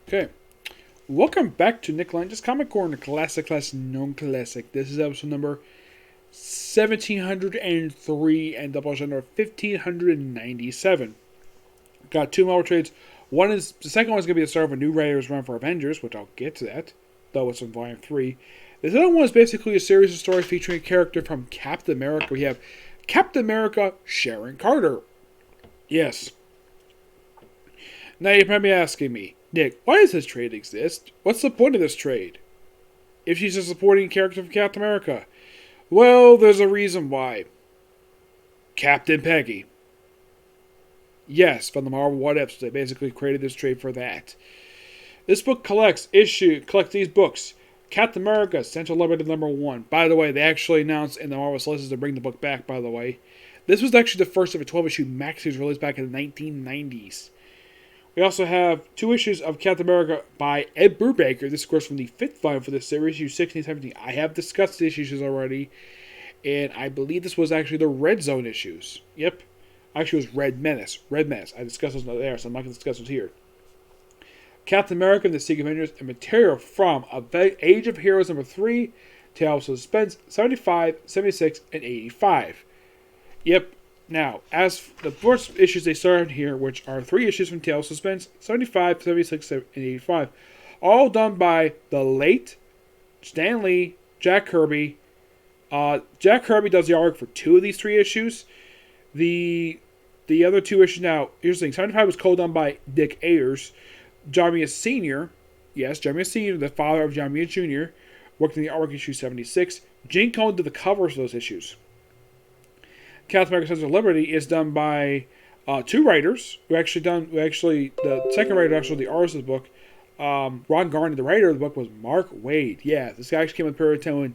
Okay. Welcome back to Nick Lenz Comic Corner, Classic Known Classic. This is episode number 1703 and Doubleshot number 1597. Got two Marvel trades. The second one is going to be the start of a new writer's run for Avengers, which I'll get to that, though it's in Volume 3. The other one is basically a series of stories featuring a character from Captain America. We have Captain America, Sharon Carter. Yes. Now you're probably asking me, Nick, why does this trade exist? What's the point of this trade? If she's a supporting character from Captain America. Well, there's a reason why. Captain Peggy. Yes, from the Marvel What Ifs, they basically created this trade for that. This book collects these books. Captain America, Central Liberty #1. By the way, they actually announced in the Marvel solicits to bring the book back, by the way. This was actually the first of a 12-issue max series released back in the 1990s. We also have two issues of Captain America by Ed Brubaker. This, of course, from the fifth volume for this series, issue 16 and 17. I have discussed these issues already, and I believe this was actually the Red Zone issues. Yep. Actually, it was Red Menace. I discussed those there, so I'm not going to discuss those here. Captain America and the Secret Avengers, and material from Age of Heroes #3, Tales of Suspense 75, 76, and 85. Yep. Now, as the first issues they started here, which are three issues from Tales of Suspense 75, 76, and 85, all done by the late Stan Lee, Jack Kirby. Jack Kirby does the artwork for two of these three issues. The other two issues, now, here's the thing. 75 was co-done by Dick Ayers. John Romita Sr., yes, John Romita Sr., the father of John Romita Jr., worked in the artwork issue 76. Gene Colan did the covers of those issues. Captain America Sons of Liberty is done by two writers the second writer, actually the artist of the book, Ron Garney. The writer of the book was Mark Waid. Yeah, this guy actually came in the period of time when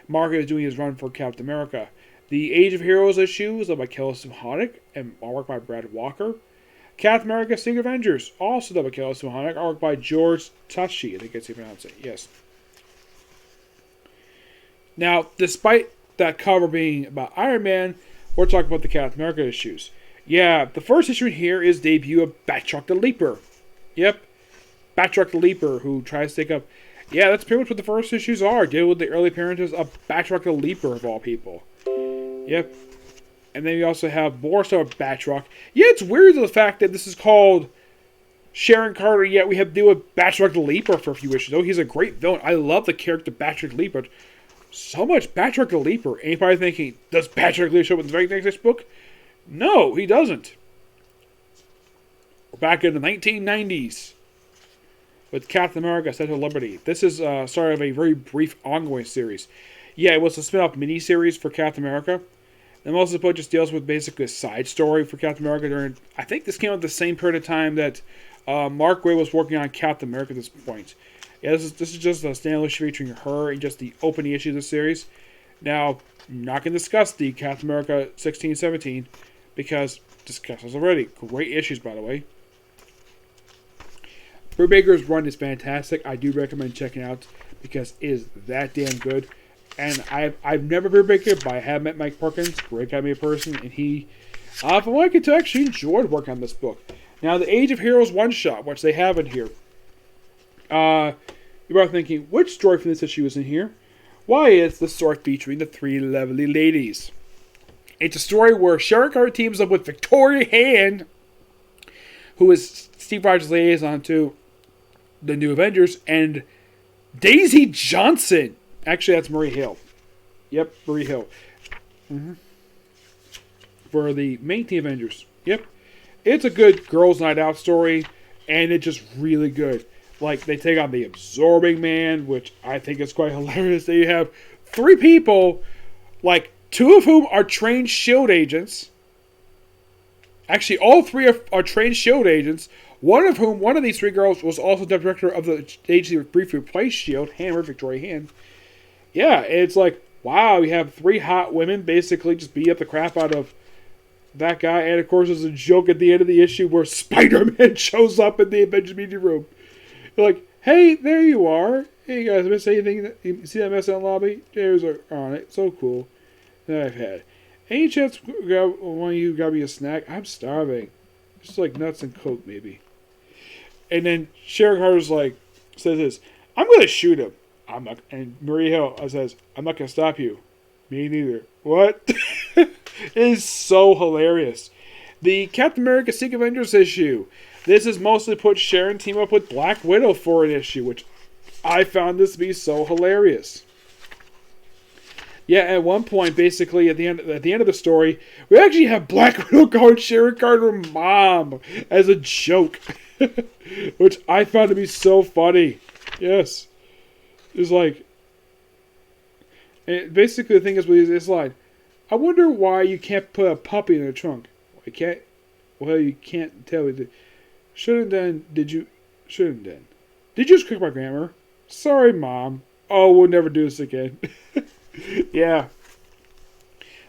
Mark was doing his run for Captain America. The Age of Heroes issue is done by Kelly Simonic and artwork by Brad Walker. Captain America Secret Avengers, also done by Kelly Simonic, artwork by George Tachi. I think that's how you pronounce it. Yes. Now, despite that cover being about Iron Man, we're talking about the Captain America issues. Yeah, the first issue here is debut of Batroc the Leaper. Yep, Batroc the Leaper, who tries to take up... Yeah, that's pretty much what the first issues are. Deal with the early appearances of Batroc the Leaper, of all people. Yep. And then we also have more stuff of Batroc. Yeah, it's weird the fact that this is called Sharon Carter, yet we have to deal with Batroc the Leaper for a few issues. Oh, he's a great villain. I love the character Batroc the Leaper. So much Batroc the Leaper. Anybody thinking, does Batroc the Leaper show up in the very next book? No, he doesn't. We're back in the 1990s with Captain America, Central Liberty. This is start of a very brief ongoing series. Yeah, it was a spin-off miniseries for Captain America. And most of the book just deals with basically a side story for Captain America during... I think this came out at the same period of time that Mark Waid was working on Captain America at this point. Yeah, this is just a standalone issue featuring her and just the opening issue of the series. Now, I'm not going to discuss the Captain America 16-17 because discussed those already. Great issues, by the way. Brubaker's run is fantastic. I do recommend checking out because it is that damn good. And I've never been Brubaker, but I have met Mike Perkins, great guy, me a person, and he, from what I could tell, actually enjoyed working on this book. Now, the Age of Heroes one-shot, which they have in here. You're probably thinking, which story from this issue is in here? Why, it's the story featuring the three lovely ladies. It's a story where Sharon Carter teams up with Victoria Hand, who is Steve Rogers' liaison to the New Avengers, and Daisy Johnson. Actually, that's Marie Hill. Yep, Marie Hill. For the main team Avengers. Yep. It's a good girls' night out story, and it's just really good. Like, they take on the Absorbing Man, which I think is quite hilarious. That you have three people, like, two of whom are trained S.H.I.E.L.D. agents. Actually, all three are trained S.H.I.E.L.D. agents. One of these three girls was also the director of the agency that briefly replaced S.H.I.E.L.D., Victoria Hand. Yeah, it's like, wow, you have three hot women basically just beat up the crap out of that guy. And, of course, there's a joke at the end of the issue where Spider-Man shows up in the Avengers meeting room. You're like, hey, there you are. Hey, you guys, miss anything? You see that mess in the lobby? There's on it. So cool. That I've had. Any chance one of you got me a snack? I'm starving. Just like nuts and Coke, maybe. And then Sharon Carter's like, says this, I'm going to shoot him. I'm not. And Maria Hill says, I'm not going to stop you. Me neither. What? It is so hilarious. The Captain America Secret Avengers issue. This is mostly put Sharon team up with Black Widow for an issue, which I found this to be so hilarious. Yeah, at one point, basically at the end of the story, we actually have Black Widow calling Sharon Carter mom as a joke, which I found to be so funny. Yes, it's like, and basically the thing is with this line, I wonder why you can't put a puppy in the trunk. I can't. Well, you can't tell me. Shouldn't then? Did you? Shouldn't then? Did you just correct my grammar? Sorry, Mom. Oh, we'll never do this again. Yeah.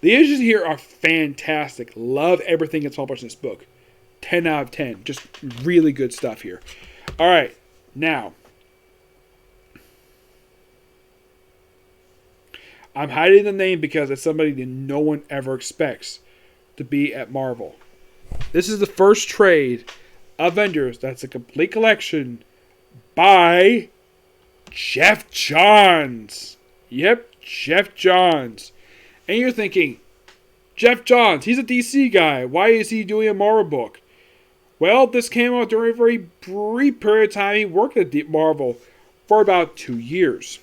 The issues here are fantastic. Love everything that's published in this book. 10 out of 10. Just really good stuff here. Alright. Now. I'm hiding the name because it's somebody that no one ever expects to be at Marvel. This is the first trade, Avengers, that's a complete collection by Geoff Johns. Yep, Geoff Johns. And you're thinking, Geoff Johns, he's a DC guy. Why is he doing a Marvel book? Well, this came out during a very brief period of time. He worked at Marvel for about 2 years.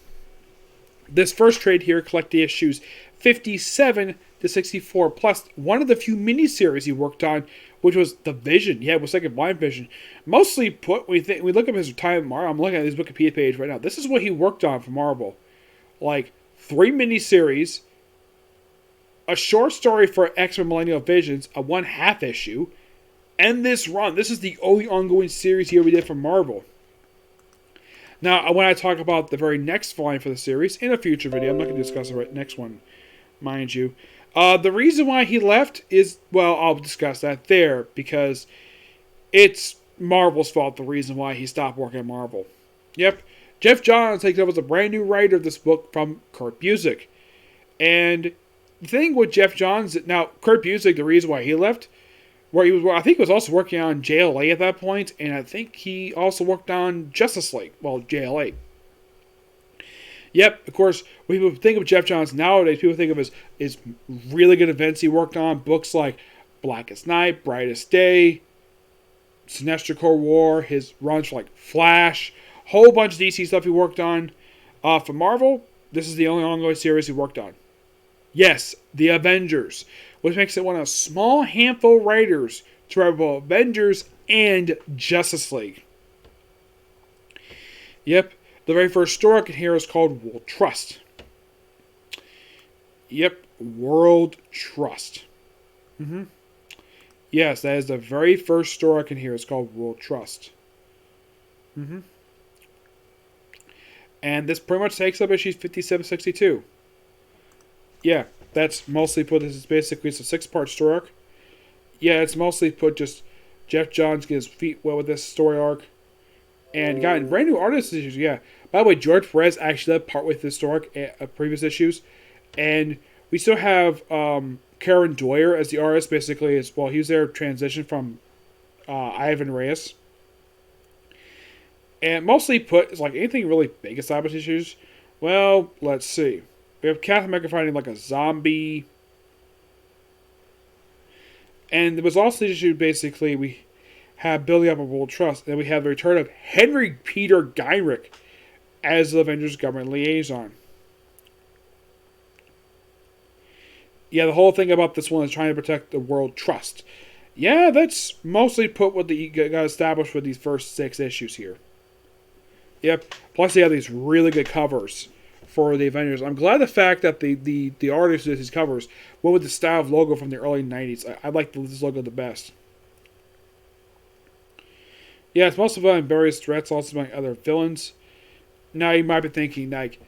This first trade here collected issues 57 to 64, plus one of the few miniseries he worked on, which was The Vision. Yeah, it was like a blind Vision. Mostly put, we look up his time at Marvel. I'm looking at his Wikipedia page right now. This is what he worked on for Marvel. Like 3 miniseries, a short story for X-Men Millennial Visions, a 1/2 issue, and this run. This is the only ongoing series he ever did for Marvel. Now, when I talk about the very next volume for the series in a future video, I'm not going to discuss the next one, mind you. The reason why he left is, well, I'll discuss that there, because it's Marvel's fault, the reason why he stopped working at Marvel. Yep, Geoff Johns takes over as a brand new writer of this book from Kurt Busiek. And the thing with Geoff Johns, now, Kurt Busiek, the reason why he left, where he was, I think he was also working on JLA at that point, and I think he also worked on Justice League, well, JLA. Yep, of course, when people think of Geoff Johns nowadays, people think of his really good events he worked on, books like Blackest Night, Brightest Day, Sinestro Corps War, his runs for like Flash, whole bunch of DC stuff he worked on. For Marvel, this is the only ongoing series he worked on. Yes, the Avengers, which makes it one of a small handful of writers to write both Avengers and Justice League. Yep, the very first story in here is called World Trust. Yep, World Trust. Yes, that is the very first story in here. It's called World Trust. And this pretty much takes up issues 57-62. Yeah, that's mostly put, this is basically, it's a 6-part story arc. Yeah, it's mostly put just Geoff Johns getting his feet wet with this story arc. And got brand new artist issues, yeah. By the way, George Perez actually led part with this story arc previous issues. And we still have Karen Doyer as the artist, basically, as well. He was there transition from Ivan Reyes. And mostly put, it's like anything really big aside with issues. Well, let's see. We have Captain America fighting like a zombie. And there was also the issue, basically, we have building up a World Trust. And then we have the return of Henry Peter Geinrich as the Avengers government liaison. Yeah, the whole thing about this one is trying to protect the World Trust. Yeah, that's mostly put what the got established with these first 6 issues here. Yep. Plus, they have these really good covers for the Avengers. I'm glad the fact that the artist of these covers went with the style of logo from the early 90s. I like this logo the best. Yeah, it's mostly about various threats, also about other villains. Now, you might be thinking, like,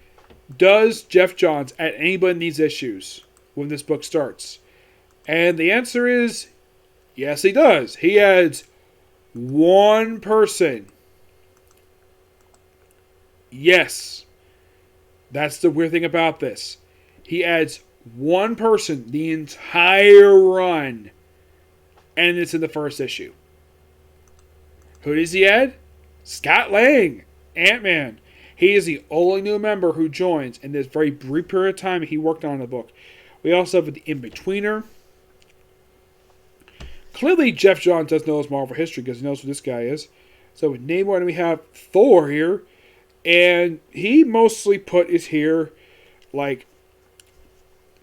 does Geoff Johns add anybody in these issues when this book starts? And the answer is, yes, he does. He adds one person. Yes. That's the weird thing about this. He adds one person the entire run. And it's in the first issue. Who does he add? Scott Lang, Ant-Man. He is the only new member who joins in this very brief period of time he worked on the book. We also have the In-Betweener. Clearly, Geoff Johns does know his Marvel history because he knows who this guy is. So with Namor, and we have Thor here. And he mostly put his here, like,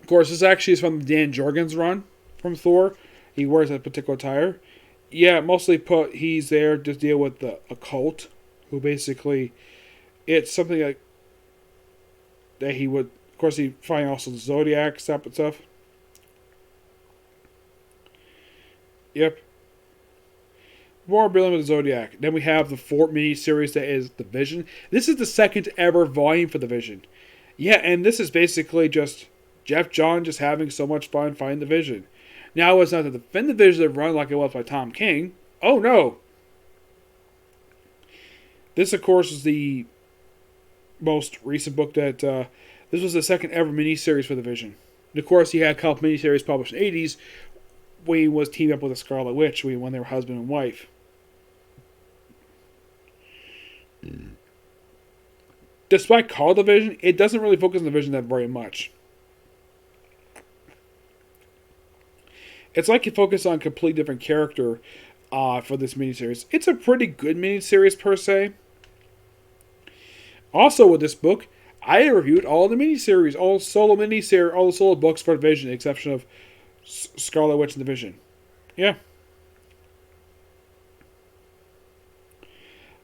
of course, this actually is from the Dan Jorgens run from Thor. He wears that particular attire. Yeah, mostly put he's there to deal with the occult, who basically, it's something like that he would, of course, he find also the Zodiac stuff and stuff. Yep. More dealing with the Zodiac. Then we have the 4th mini-series that is The Vision. This is the 2nd ever volume for The Vision. Yeah, and this is basically just Geoff Johns just having so much fun finding the Vision. Now, it's not to defend the Vision run like it was by Tom King. Oh, no. This, of course, is the most recent book that... this was the 2nd ever miniseries for the Vision. And of course, he had a couple miniseries published in the 80s when he was teamed up with the Scarlet Witch when they were husband and wife. Despite called the Vision, it doesn't really focus on the Vision that very much. It's like you focus on a completely different character for this miniseries. It's a pretty good miniseries per se. Also with this book, I reviewed all the miniseries, all the solo books for the Vision, with the exception of Scarlet Witch and the Vision. Yeah.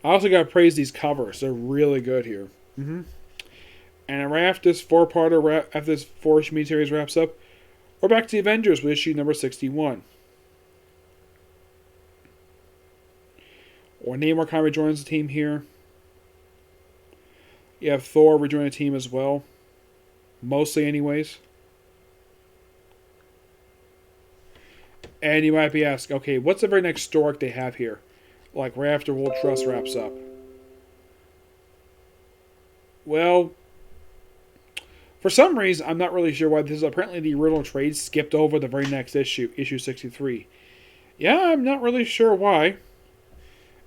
I also got to praise these covers. They're really good here. Mm-hmm. And right after this after this 4-issue miniseries wraps up, we're back to the Avengers with issue number 61. Or Namor kind of rejoins the team here. You have Thor rejoin the team as well. Mostly anyways. And you might be asking, okay, what's the very next story they have here? Like right after World Trust wraps up. Well, for some reason, I'm not really sure why this is. Apparently the original trade skipped over the very next issue, issue 63. Yeah, I'm not really sure why.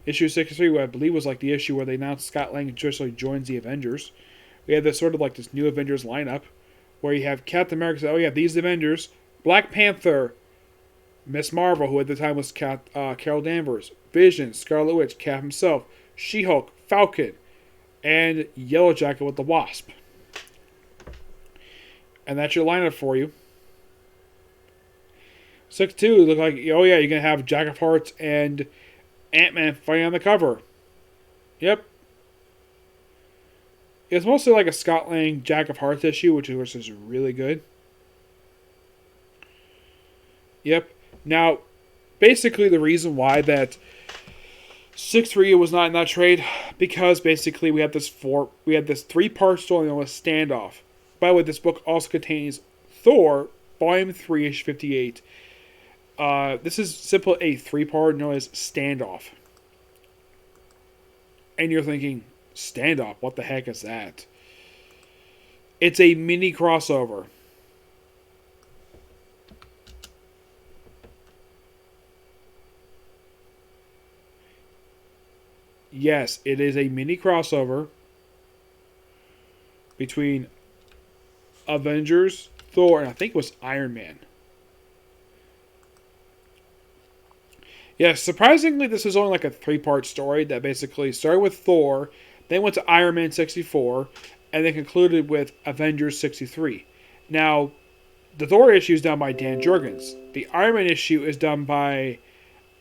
Issue 63, I believe, was like the issue where they announced Scott Lang officially joins the Avengers. We had this sort of like this new Avengers lineup where you have Captain America say, oh yeah, these Avengers, Black Panther, Miss Marvel, who at the time was Carol Danvers, Vision, Scarlet Witch, Cap himself, She-Hulk, Falcon, and Yellow Jacket with the Wasp. And that's your lineup for you. 6-2, look like, oh yeah, you're going to have Jack of Hearts and Ant-Man fighting on the cover. Yep. It's mostly like a Scott Lang Jack of Hearts issue, which is really good. Yep. Now, basically the reason why that 6-3 was not in that trade, because basically we had this 3-part story on a standoff. By the way, this book also contains Thor, Volume 3, issue 58. This is simply a 3-part known as Standoff. And you're thinking, Standoff? What the heck is that? It's a mini crossover. Yes, it is a mini crossover between Avengers, Thor, and I think it was Iron Man. Yes, surprisingly, this is only like a 3-part story that basically started with Thor, then went to Iron Man 64, and then concluded with Avengers 63. Now, the Thor issue is done by Dan Jurgens. The Iron Man issue is done by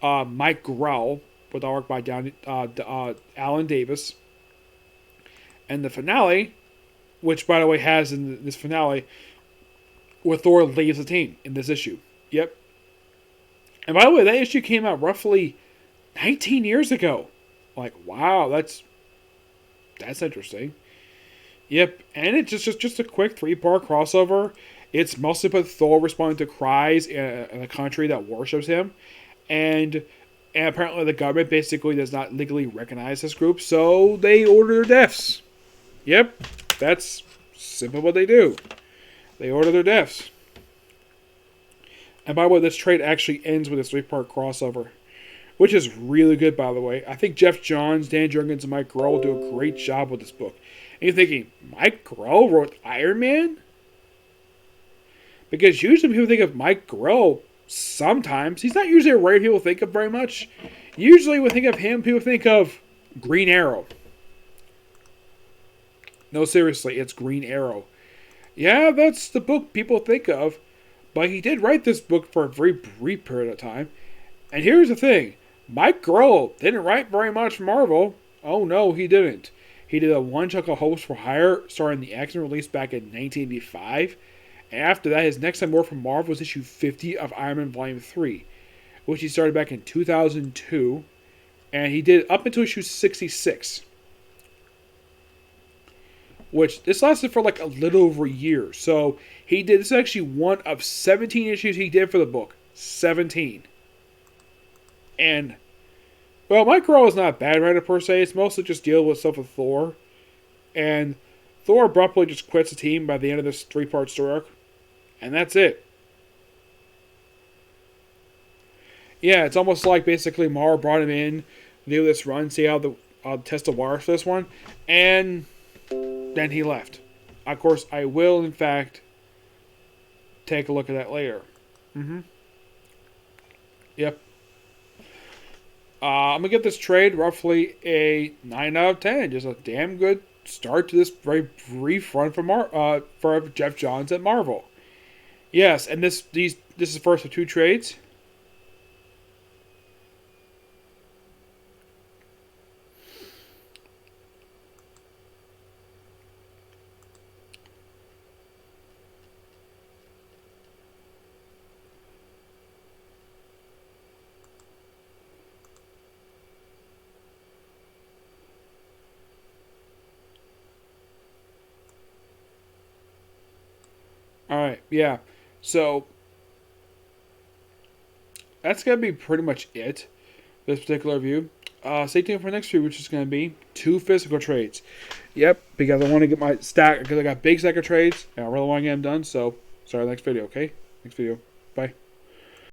Mike Grell, with artwork by Alan Davis. And the finale, which by the way has in this finale, where Thor leaves the team in this issue. Yep. And by the way, that issue came out roughly 19 years ago. Like, wow, that's interesting. Yep, and it's just a quick 3-part crossover. It's mostly about Thor responding to cries in a country that worships him. And apparently the government basically does not legally recognize this group, so they order their deaths. Yep, that's simply what they do. They order their deaths. And by the way, this trade actually ends with this 3-part crossover. which is really good, by the way. I think Geoff Johns, Dan Jurgens, and Mike Grohl do a great job with this book. And you're thinking, Mike Grohl wrote Iron Man? Because usually people think of Mike Grohl, sometimes. He's not usually a writer people think of very much. Usually when they think of him, people think of Green Arrow. No, seriously, it's Green Arrow. Yeah, that's the book people think of. But he did write this book for a very brief period of time. And here's the thing. Mike Grohl didn't write very much for Marvel. Oh, no, he didn't. He did a one chunk of Hopes for Hire, starring the X-Men, released back in 1985. And after that, his next time work for Marvel was issue 50 of Iron Man Volume 3, which he started back in 2002. And he did up until issue 66. Which, this lasted for like a little over a year. So, this is actually one of 17 issues he did for the book. 17. And, well, Mike Grohl is not a bad writer per se. It's mostly just dealing with stuff with Thor. And Thor abruptly just quits the team by the end of this 3-part story arc. And that's it. Yeah, it's almost like basically Marvel brought him in to do this run, see how the test the waters for this one. And then he left. Of course, I will, in fact, take a look at that later. Yep. I'm going to give this trade roughly a 9 out of 10. Just a damn good start to this very brief run for Geoff Johns at Marvel. Yes, and this is the first of 2 trades. Alright, yeah. So, that's going to be pretty much it for this particular review. Stay tuned for the next review, which is going to be 2 physical trades. Yep, because I want to get my stack, because I got a big stack of trades, and I really want to get them done, so, sorry, next video, okay? Next video. Bye.